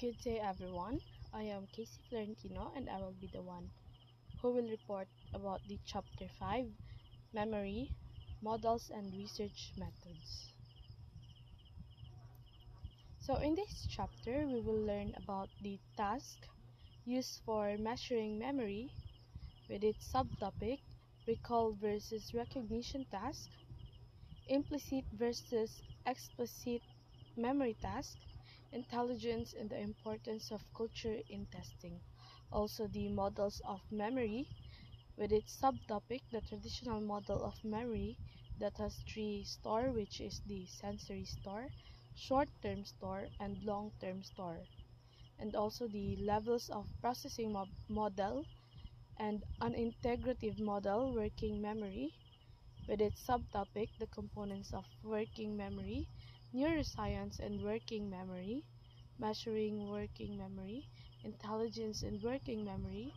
Good day, everyone. I am Casey Florentino, and I will be the one who will report about the Chapter 5 Memory, Models, and Research Methods. So, in this chapter, we will learn about the task used for measuring memory with its subtopic recall versus recognition task, implicit versus explicit memory task, intelligence, and the importance of culture in testing. Also, the models of memory with its subtopic, the traditional model of memory that has three store, which is the sensory store, short-term store, and long-term store. And also the levels of processing model and an integrative model working memory with its subtopic, the components of working memory, neuroscience and working memory, measuring working memory, intelligence and working memory,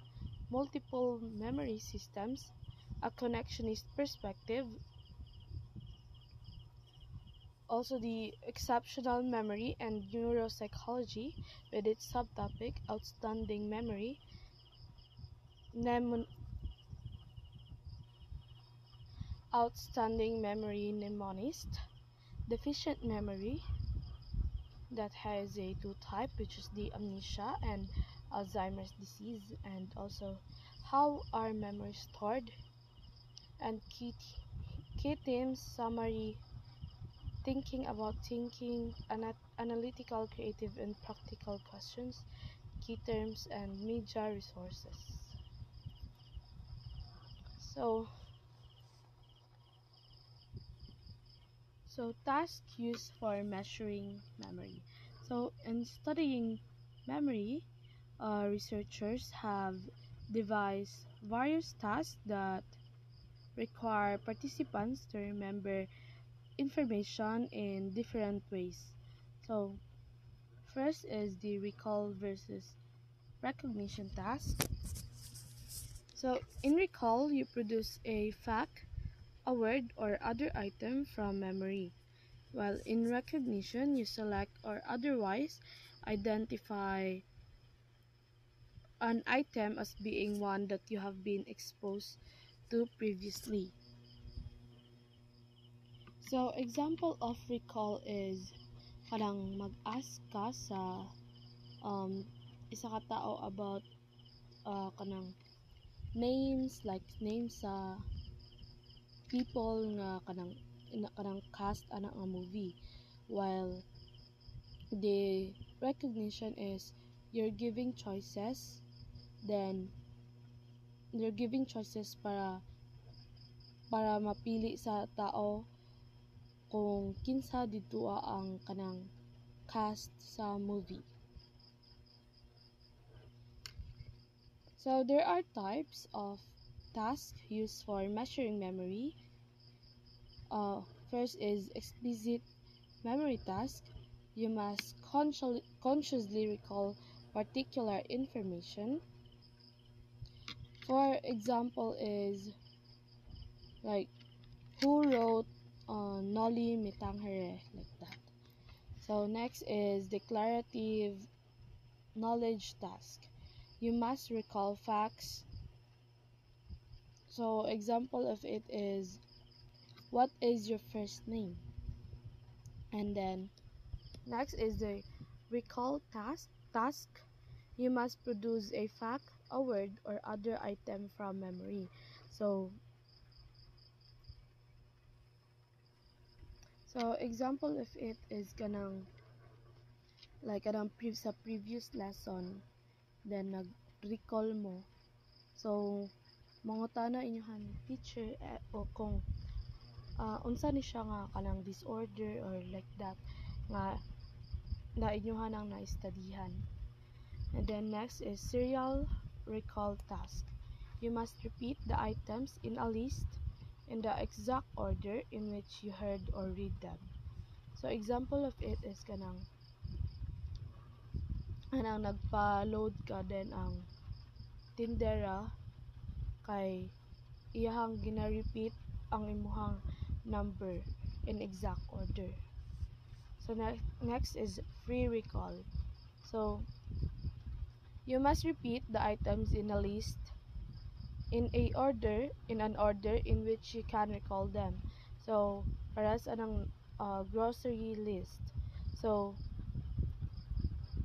multiple memory systems, a connectionist perspective, also the exceptional memory and neuropsychology with its subtopic, outstanding memory, outstanding memory mnemonist, deficient memory that has a two type, which is the amnesia and Alzheimer's disease, and also how are memories stored, and key themes summary, thinking about thinking, analytical, creative, and practical questions, key terms, and media resources. So tasks used for measuring memory. So in studying memory, researchers have devised various tasks that require participants to remember information in different ways. So first is the recall versus recognition task. So in recall, you produce a fact, a word, or other item from memory, while in recognition, you select or otherwise identify an item as being one that you have been exposed to previously. So, example of recall is kanang mag-ask ka sa isa ka tao about kanang names, like names sa people nga kanang cast ana nga movie, while the recognition is you're giving choices, then you're giving choices para mapili sa tao kung kinsa dito ang kanang cast sa movie. So there are types of tasks used for measuring memory. First is explicit memory task. You must consciously recall particular information. For example is like who wrote Noli Me Tangere, like that. So next is declarative knowledge task. You must recall facts. So example of it is what is your first name? And then next is the recall task. You must produce a fact, a word, or other item from memory. So example of it is kanang sa previous lesson, then nag-recall mo. So mangutana inyohan teacher o kung unsa ni siya nga kanang disorder or like that nga na inyohan ang naistudihan. And then next is serial recall task. You must repeat the items in a list in the exact order in which you heard or read them. So example of it is kanang nagpa-load ka, then ang tindera kay iyahang gina-repeat ang imuhang number in exact order. So next is free recall. So So you must repeat the items in a list in an order in which you can recall them. So paras anang grocery list. So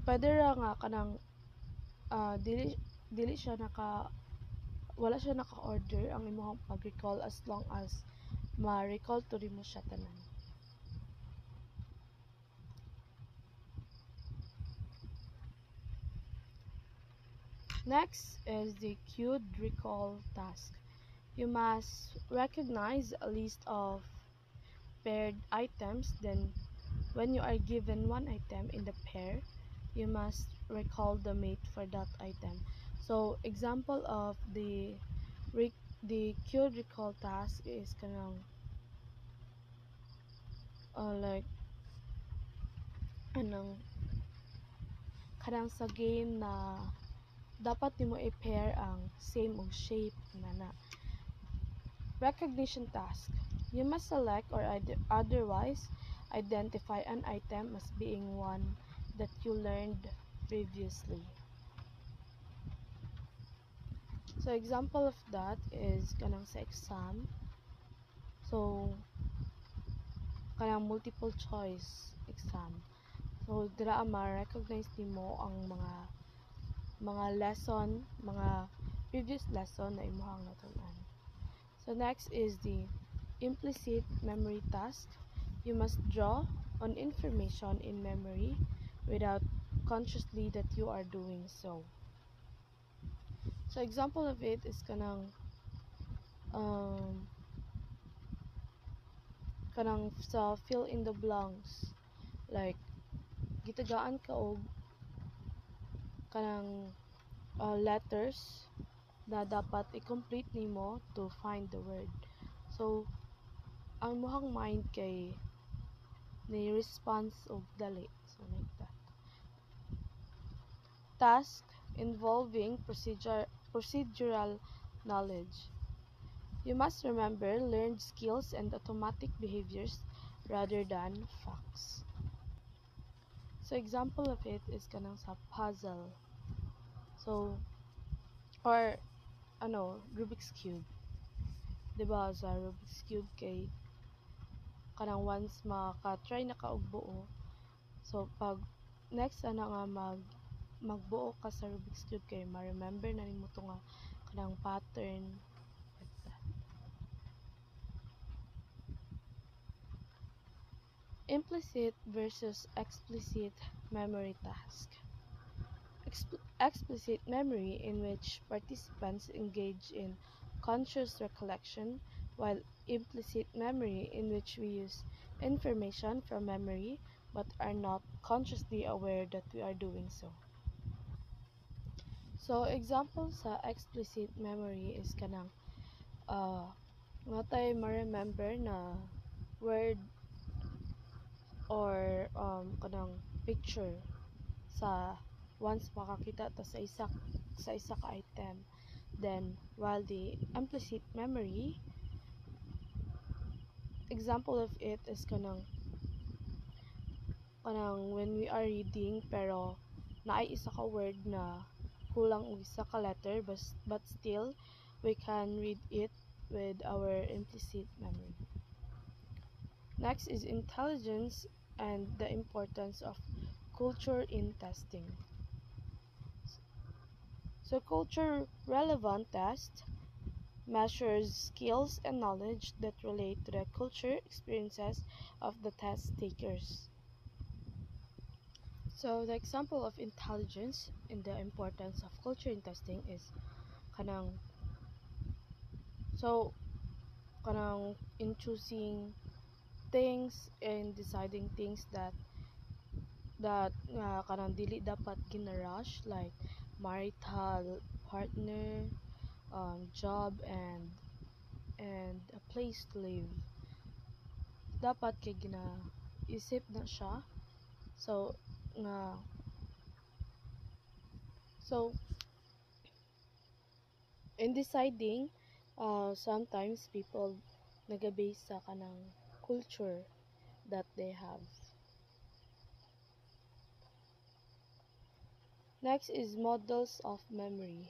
pwede ra nga kanang dili dili siya wala siya naka-order ang imong pag-recall as long as ma-recall to rin mo siya tanan. Next is the cued recall task. You must recognize a list of paired items. Then when you are given one item in the pair, you must recall the mate for that item. So example of the cued recall task is like anong kanang sa game na dapat nimo i-pair ang same og shape na. Recognition task. You must select or otherwise identify an item as being one that you learned previously. So example of that is kanang sa exam. So kanang multiple choice exam. So dira ma-recognize nimo ang mga lesson, mga previous lesson na imong natunan. So next is the implicit memory task. You must draw on information in memory without consciously that you are doing so. So example of it is kanang sa fill in the blanks, like gitagaan ka og kanang letters na dapat i-complete nimo to find the word. So ang mohang mind kay ni response og dali, so like that. Task involving procedural knowledge. You must remember learned skills and automatic behaviors rather than facts. So example of it is kanang sa puzzle. So or Rubik's Cube. Diba sa Rubik's Cube kay kanang once maka-try na ka og buo. So pag next nga magbuo ka sa Rubik's Cube kay ma-remember na nimo to nga kanang pattern like that. Implicit versus explicit memory task. Explicit memory, in which participants engage in conscious recollection, while implicit memory, in which we use information from memory but are not consciously aware that we are doing so. So example sa explicit memory is kanang natay ma-remember na word or kanang picture sa once makakita ta sa isa ka item. Then while the implicit memory, example of it is kanang when we are reading pero naay isa ka word na kulang og isa ka letter, but still we can read it with our implicit memory. Next is intelligence and the importance of culture in testing. So culture relevant test measures skills and knowledge that relate to the culture experiences of the test takers. So the example of intelligence in the importance of culture in testing is kanang in choosing things and deciding things that kanang dili dapat gina-rush, like marital partner, job and a place to live. Dapat kay gina-isip na siya. So in deciding, sometimes people naga-base sa kanang culture that they have. Next is models of memory.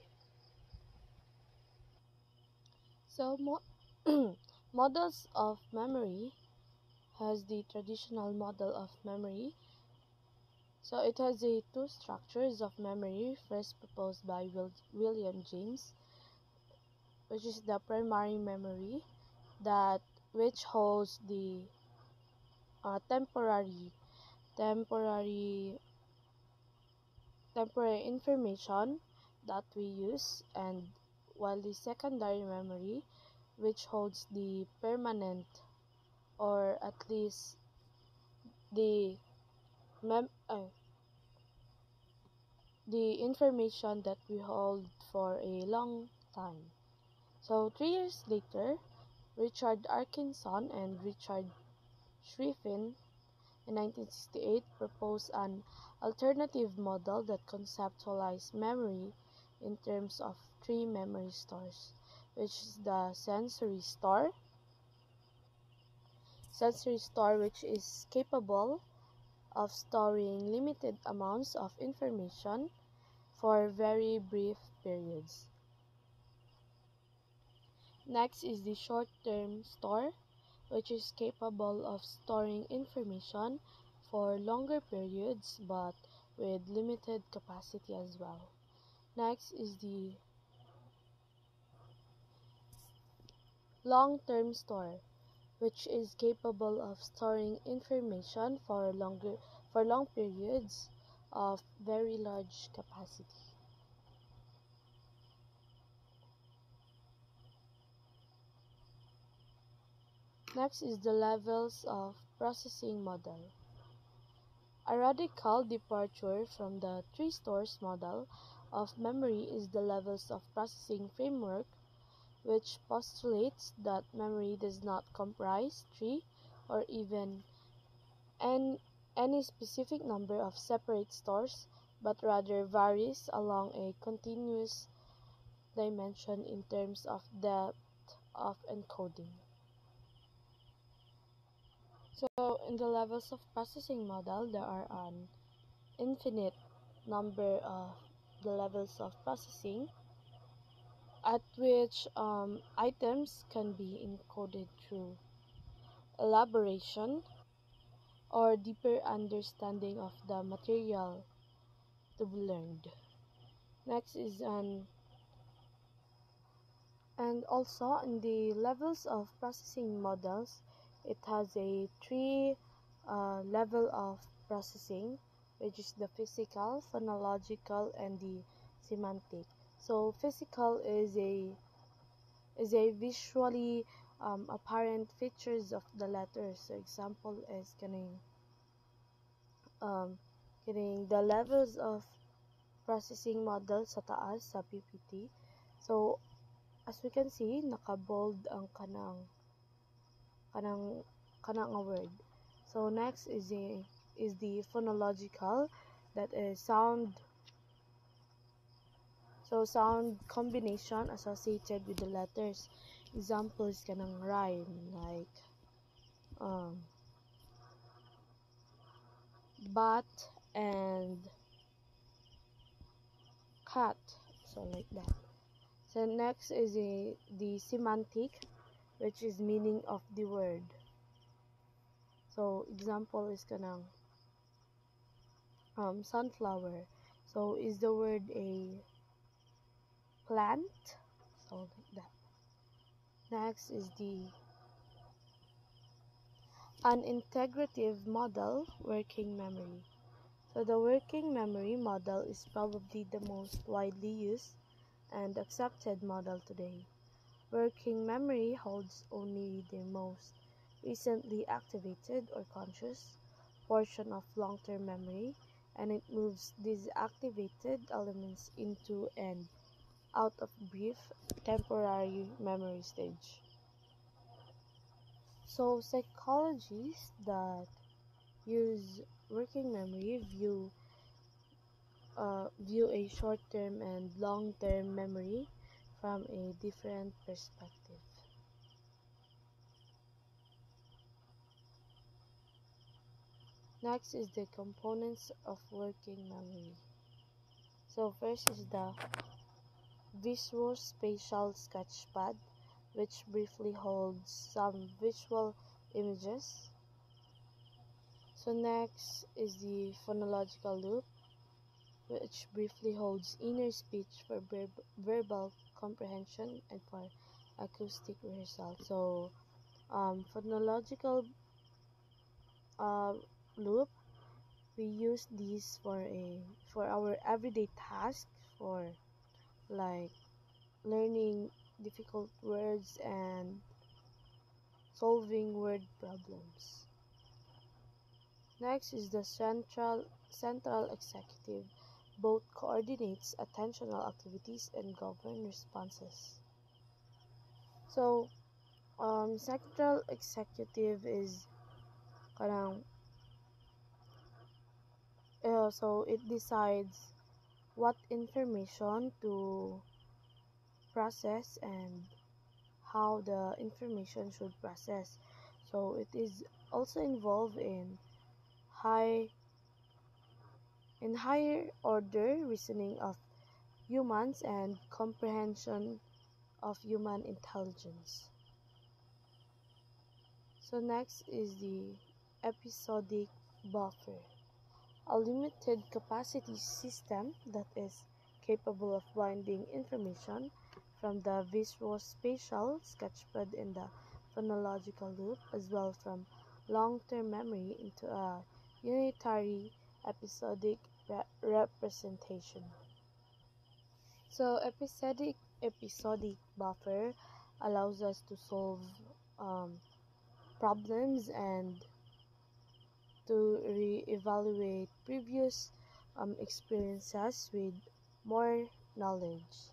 So, models of memory has the traditional model of memory. So, it has the two structures of memory, first proposed by William James, which is the primary memory, that which holds the temporary temporary information that we use, and while the secondary memory, which holds the permanent, or at least the mem the information that we hold for a long time. So 3 years later, Richard Arkinson and Richard Schriffen in 1968 proposed an alternative model that conceptualized memory in terms of three memory stores, which is the sensory store which is capable of storing limited amounts of information for very brief periods. Next is the short-term store, which is capable of storing information for longer periods but with limited capacity as well. Next is the long-term store, which is capable of storing information for long periods of very large capacity. Next is the levels of processing model. A radical departure from the three stores model of memory is the levels of processing framework, which postulates that memory does not comprise three or even any specific number of separate stores, but rather varies along a continuous dimension in terms of depth of encoding. So, in the levels of processing model, there are an infinite number of the levels of processing at which items can be encoded through elaboration or deeper understanding of the material to be learned. Next is and also in the levels of processing models, it has a three level of processing, which is the physical, phonological, and the semantic. So physical is a visually apparent features of the letters. So example is getting the levels of processing model sa taas sa PPT. So as we can see, naka-bold ang kanang a word. So next is the phonological, that is sound. So sound combination associated with the letters. Examples kanang rhyme, like bat and cat, so like that. So next is the semantic, which is meaning of the word. So example is kanang sunflower. So is the word a plant? So like that. Next is an integrative model, working memory. So the working memory model is probably the most widely used and accepted model today. Working memory holds only the most recently activated or conscious portion of long-term memory, and it moves these activated elements into and out of brief temporary memory stage. So psychologists that use working memory view a short-term and long-term memory from a different perspective. Next is the components of working memory. So first is the visuospatial sketchpad, which briefly holds some visual images. So next is the phonological loop, which briefly holds inner speech for verbal comprehension and for acoustic rehearsal. So phonological uh, loop, we use these for our everyday task, for like learning difficult words and solving word problems. Next is the central executive, both coordinates attentional activities and govern responses. So central executive is kanang so it decides what information to process and how the information should process. So it is also involved high in higher order reasoning of humans and comprehension of human intelligence. So next is the episodic buffer, a limited capacity system that is capable of binding information from the visuospatial sketchpad in the phonological loop, as well from long-term memory into a unitary episodic representation. So episodic buffer allows us to solve um, problems and to re-evaluate previous experiences with more knowledge.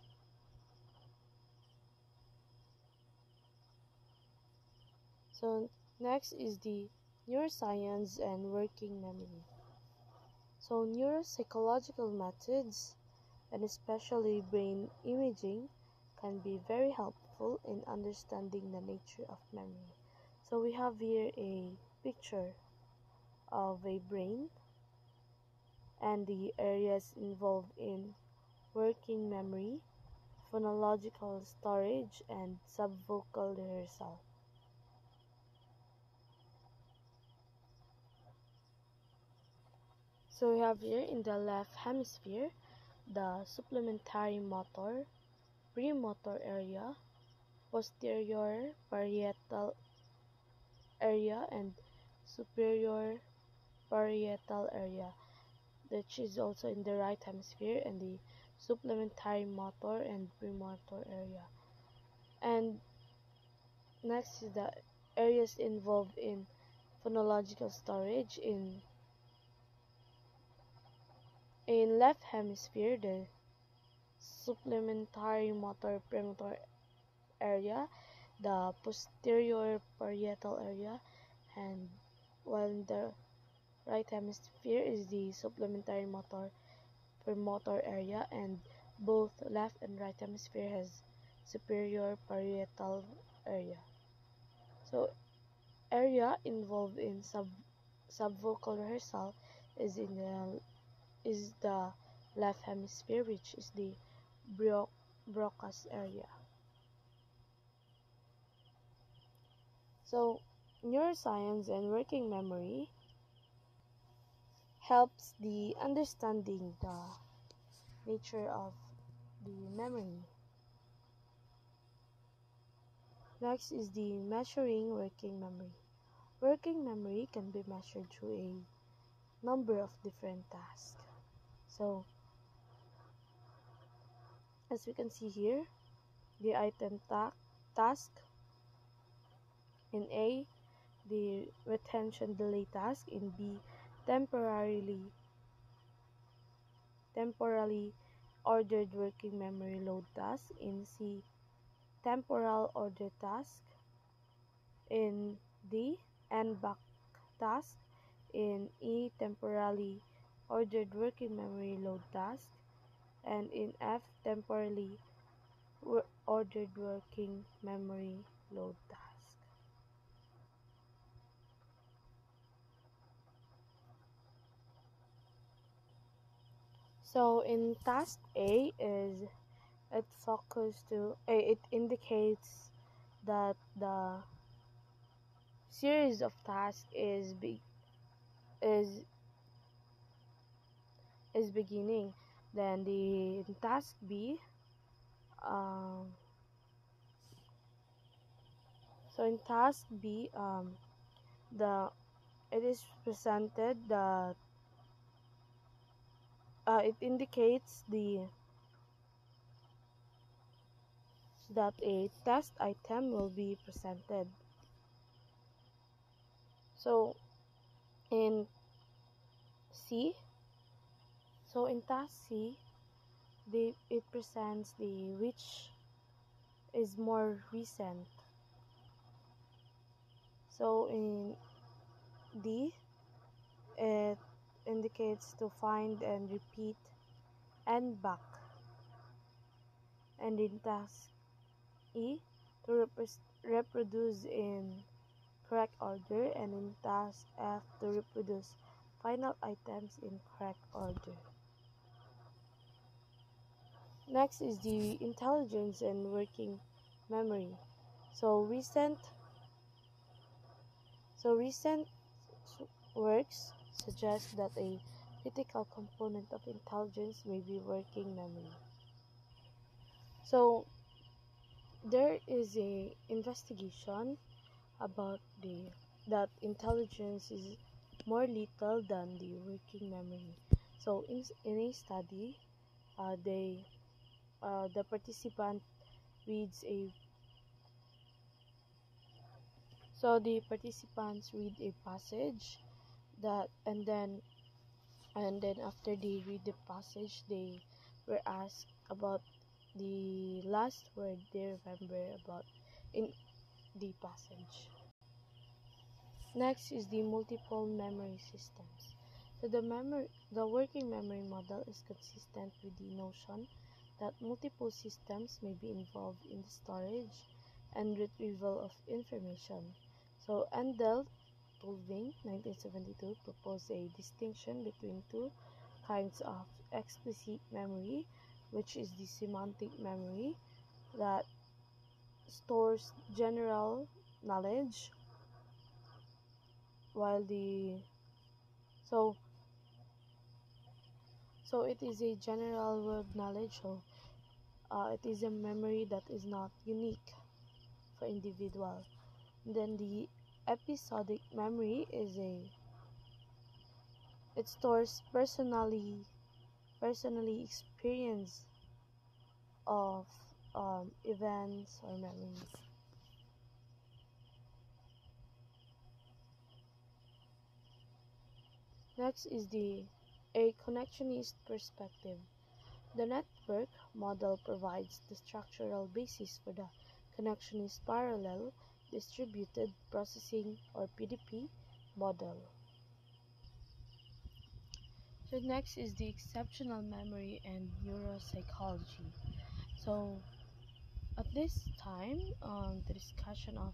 So next is the neuroscience and working memory. So neuropsychological methods and especially brain imaging can be very helpful in understanding the nature of memory. So we have here a picture of a brain and the areas involved in working memory, phonological storage, and subvocal rehearsal. So we have here in the left hemisphere the supplementary motor, premotor area, posterior parietal area, and superior parietal area, which is also in the right hemisphere, and the supplementary motor and premotor area. And next is the areas involved in phonological storage in left hemisphere, the supplementary motor premotor area, the posterior parietal area, and while in the right hemisphere is the supplementary motor premotor area, and both left and right hemisphere has superior parietal area. So area involved in subvocal rehearsal is the left hemisphere, which is the Broca's area. So neuroscience and working memory helps the understanding the nature of the memory. Next is the measuring working memory. Working memory can be measured through a number of different tasks. So as we can see here, the item task in A, the retention delay task in B, temporally ordered working memory load task in C, temporal order task in D, and back task in E, temporally ordered working memory load task, and in F, temporally ordered working memory load task. So in task A is it focus to it indicates that the series of tasks is is beginning. Then the task B, um, so in task B, the it is presented that it indicates the that a test item will be presented. So in C, so in task C, it presents the which is more recent. So in D, it indicates to find and repeat and back. And in task E, to reproduce in correct order, and in task F, to reproduce final items in correct order. Next is the intelligence and working memory. So recent works suggest that a critical component of intelligence may be working memory. So there is a investigation about that intelligence is more lethal than the working memory. So in a study, the participant reads a so the participants read a passage that and then after they read the passage, they were asked about the last word they remember about in the passage. Next is the multiple memory systems. So the working memory model is consistent with the notion that multiple systems may be involved in the storage and retrieval of information. So Endel Tulving, 1972, proposed a distinction between two kinds of explicit memory, which is the semantic memory that stores general knowledge, while the so so it is a general world knowledge. So it is a memory that is not unique for individual. Then the episodic memory is a it stores personally experience of events or memories. Next is a connectionist perspective. The network model provides the structural basis for the connectionist parallel distributed processing or PDP model. So next is the exceptional memory and neuropsychology. So at this time, the discussion of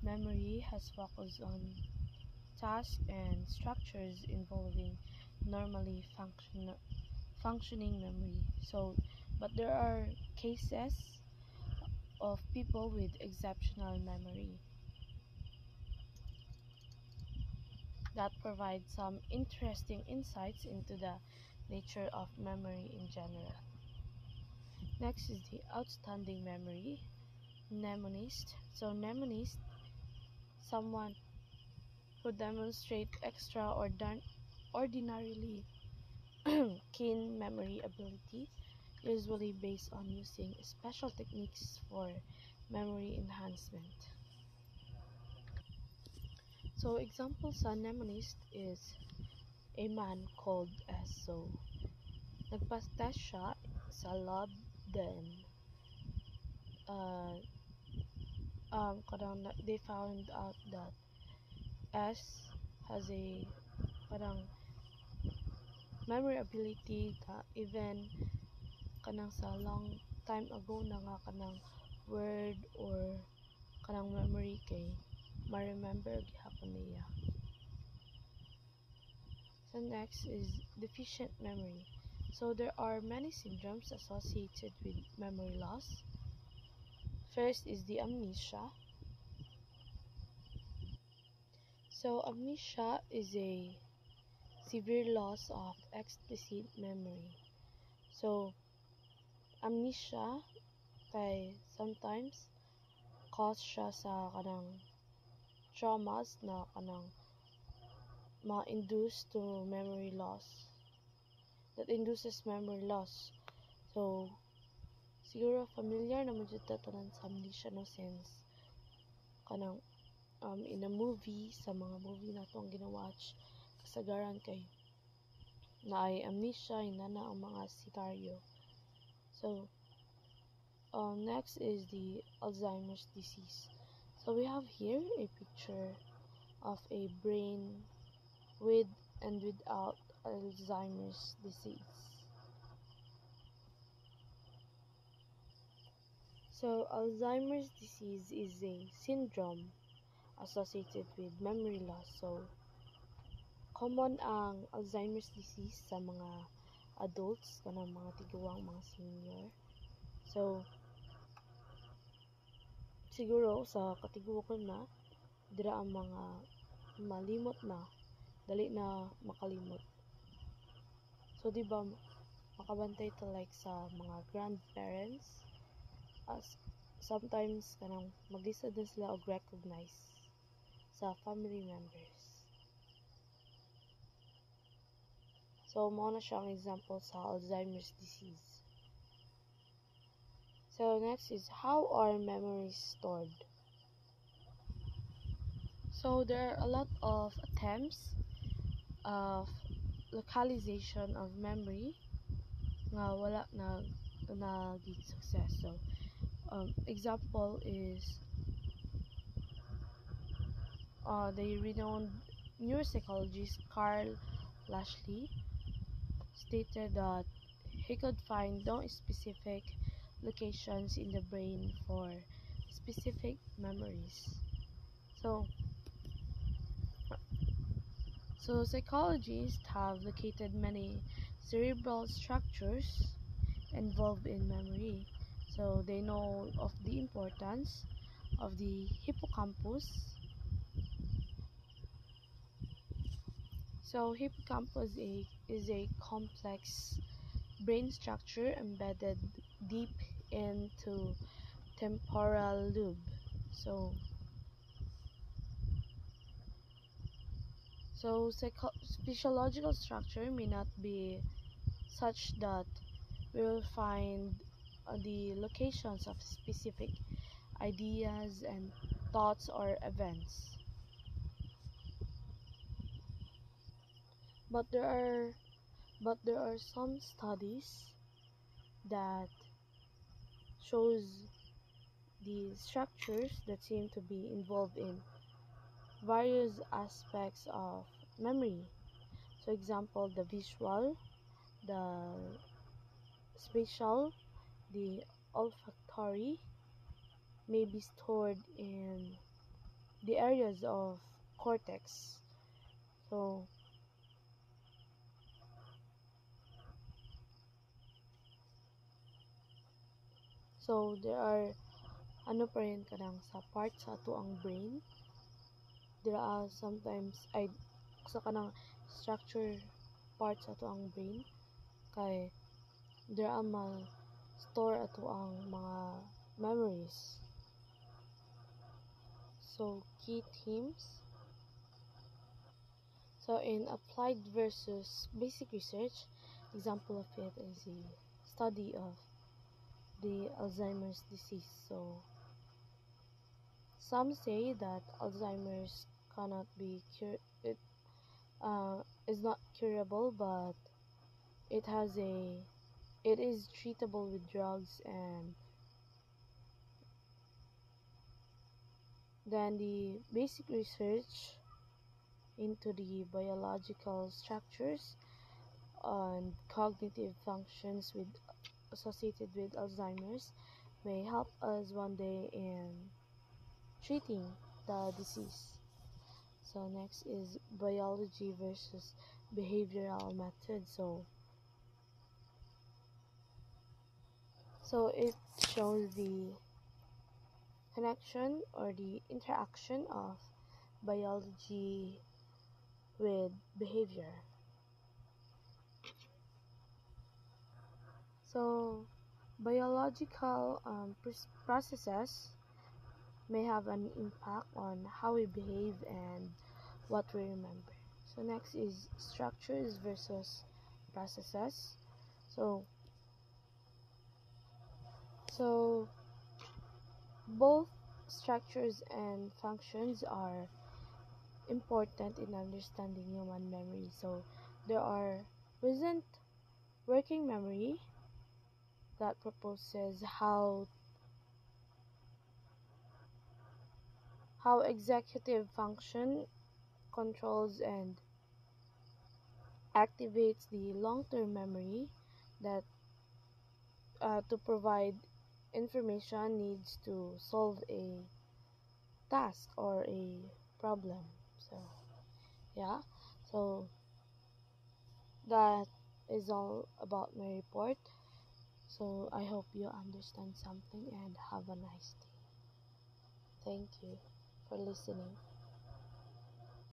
memory has focused on tasks and structures involving normally functioning memory. But there are cases of people with exceptional memory that provide some interesting insights into the nature of memory in general. Next is the outstanding memory, mnemonist. So mnemonist, someone who demonstrate extraordinarily keen memory ability, usually based on using special techniques for memory enhancement. So example sa mnemonist is a man called S. So nagpa-test siya sa lab, then uh, they found out that S has a parang memory ability ka even kanang sa long time ago na nga kanang word or kanang memory kay ma-remember gihapon niya. So next is deficient memory. So there are many syndromes associated with memory loss. First is the amnesia. So amnesia is a severe loss of explicit memory. So amnesia kay sometimes cause siya sa kanang traumas na kanang ma-induce to memory loss. That induces memory loss. So siguro familiar na mo jud ta tanan sa amnesia no sense kanang in a movie, sa mga movie na itong ginawatch, kasagaran kay na ay amnesia, inana ang mga senaryo. So, next is the Alzheimer's disease. So, we have here a picture of a brain with and without Alzheimer's disease. So, Alzheimer's disease is a syndrome associated with memory loss. So, common ang Alzheimer's disease sa mga adults, kanang mga tiguang, mga senior. So, siguro sa katiguan na, dira ang mga malimot na, dali na makalimot. So, di ba, makabantay to like sa mga grandparents, as sometimes kanang maglisod na sila og recognize sa family members. So, mao na siya ang example sa Alzheimer's disease. So, next is how are memories stored? So, there are a lot of attempts of localization of memory nga wala na success. So, example is the renowned neuropsychologist Carl Lashley stated that he could find no specific locations in the brain for specific memories. So psychologists have located many cerebral structures involved in memory. So they know of the importance of the hippocampus. So hippocampus is a complex brain structure embedded deep into temporal lobe. So physiological structure may not be such that we will find the locations of specific ideas and thoughts or events. But there are some studies that shows the structures that seem to be involved in various aspects of memory. So example, the visual, the spatial, the olfactory may be stored in the areas of cortex. So there are ano pa rin kanang sa part sa ato ang brain. There are sometimes ay sa kanang structure part sa ato ang brain kay there are store ato ang mga memories. So key themes. So in applied versus basic research, example of it is the study of the Alzheimer's disease. So some say that Alzheimer's cannot be cured. It is not curable, but it is treatable with drugs. And then the basic research into the biological structures and cognitive functions associated with Alzheimer's may help us one day in treating the disease. So next is biology versus behavioral method. So So it shows the connection or the interaction of biology with behavior. So biological processes may have an impact on how we behave and what we remember. So next is structures versus processes. So so both structures and functions are important in understanding human memory. So there are present working memory that proposes how executive function controls and activates the long-term memory that to provide information needs to solve a task or a problem. So yeah, so that is all about my report. So I hope you understand something and have a nice day. Thank you for listening.